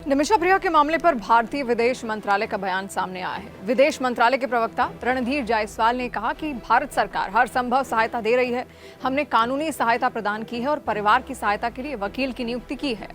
निमिषा प्रिया के मामले पर भारतीय विदेश मंत्रालय का बयान सामने आया है। विदेश मंत्रालय के प्रवक्ता रणधीर जायसवाल ने कहा कि भारत सरकार हर संभव सहायता दे रही है। हमने कानूनी सहायता प्रदान की है और परिवार की सहायता के लिए वकील की नियुक्ति की है।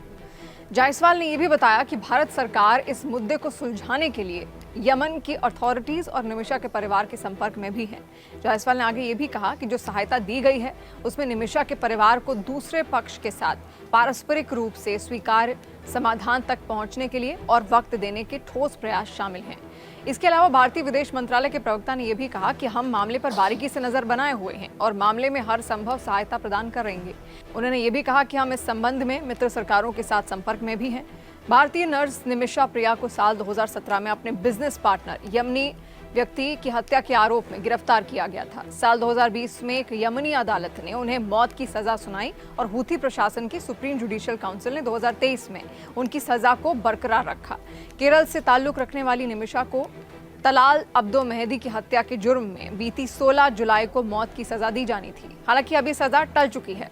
जायसवाल ने यह भी बताया कि भारत सरकार इस मुद्दे को सुलझाने के लिए यमन की अथॉरिटीज और निमिषा के परिवार के संपर्क में भी है। जायसवाल ने आगे ये भी कहा कि जो सहायता दी गई है उसमें निमिषा के परिवार को दूसरे पक्ष के साथ पारस्परिक रूप से स्वीकार्य समाधान तक पहुंचने के लिए और वक्त देने के ठोस प्रयास शामिल हैं। इसके अलावा भारतीय विदेश मंत्रालय के प्रवक्ता ने यह भी कहा कि हम मामले पर बारीकी से नजर बनाए हुए हैं और मामले में हर संभव सहायता प्रदान करेंगे। उन्होंने ये भी कहा कि हम इस संबंध में मित्र सरकारों के साथ संपर्क में भी हैं। भारतीय नर्स निमिषा प्रिया को साल 2017 में अपने बिजनेस पार्टनर यमनी व्यक्ति की हत्या के आरोप में गिरफ्तार किया गया था। साल 2020 में एक यमनी अदालत ने उन्हें मौत की सजा सुनाई और हूथी प्रशासन की सुप्रीम जुडिशियल काउंसिल ने 2023 में उनकी सजा को बरकरार रखा। केरल से ताल्लुक रखने वाली निमिषा को तलाल अब्दो मेहदी की हत्या के जुर्म में बीती 16 जुलाई को मौत की सजा दी जानी थी। हालांकि अभी सजा टल चुकी है।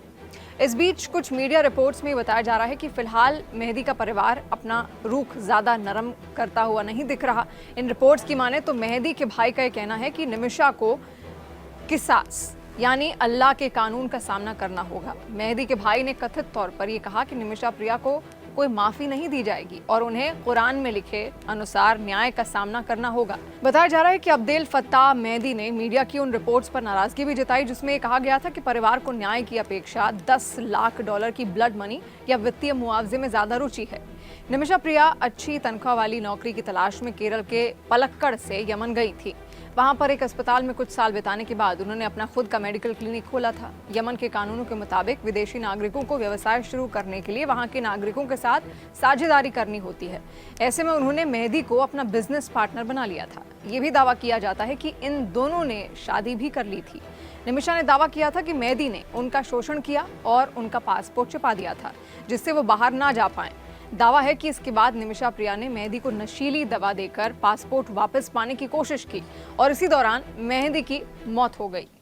इस बीच कुछ मीडिया रिपोर्ट्स में बताया जा रहा है कि फिलहाल मेहदी का परिवार अपना रुख ज्यादा नरम करता हुआ नहीं दिख रहा। इन रिपोर्ट्स की माने तो मेहदी के भाई का यह कहना है कि निमिषा को किसास यानी अल्लाह के कानून का सामना करना होगा। मेहदी के भाई ने कथित तौर पर यह कहा कि निमिषा प्रिया को कोई माफी नहीं दी जाएगी और उन्हें कुरान में लिखे अनुसार न्याय का सामना करना होगा। बताया जा रहा है कि अब्देल फत्ताह मेहदी ने मीडिया की उन रिपोर्ट्स पर नाराजगी भी जताई जिसमें कहा गया था कि परिवार को न्याय की अपेक्षा 10 लाख डॉलर की ब्लड मनी या वित्तीय मुआवजे में ज्यादा रुचि है। निमिषा प्रिया अच्छी तनख्वाह वाली नौकरी की तलाश में केरल के पलक्कड़ से यमन गई थी। वहां पर एक अस्पताल में कुछ साल बिताने के बाद उन्होंने अपना खुद का मेडिकल क्लिनिक खोला था। यमन के कानूनों के मुताबिक विदेशी नागरिकों को व्यवसाय शुरू करने के लिए वहां के नागरिकों के साथ साझेदारी करनी होती है। ऐसे में उन्होंने मेहदी को अपना बिजनेस पार्टनर बना लिया था। ये भी दावा किया जाता है कि इन दोनों ने शादी भी कर ली थी। निमिषा ने दावा किया था कि मेहदी ने उनका शोषण किया और उनका पासपोर्ट छिपा दिया था जिससे वो बाहर ना जा पाए। दावा है कि इसके बाद निमिषा प्रिया ने मेहदी को नशीली दवा देकर पासपोर्ट वापस पाने की कोशिश की और इसी दौरान मेहदी की मौत हो गई।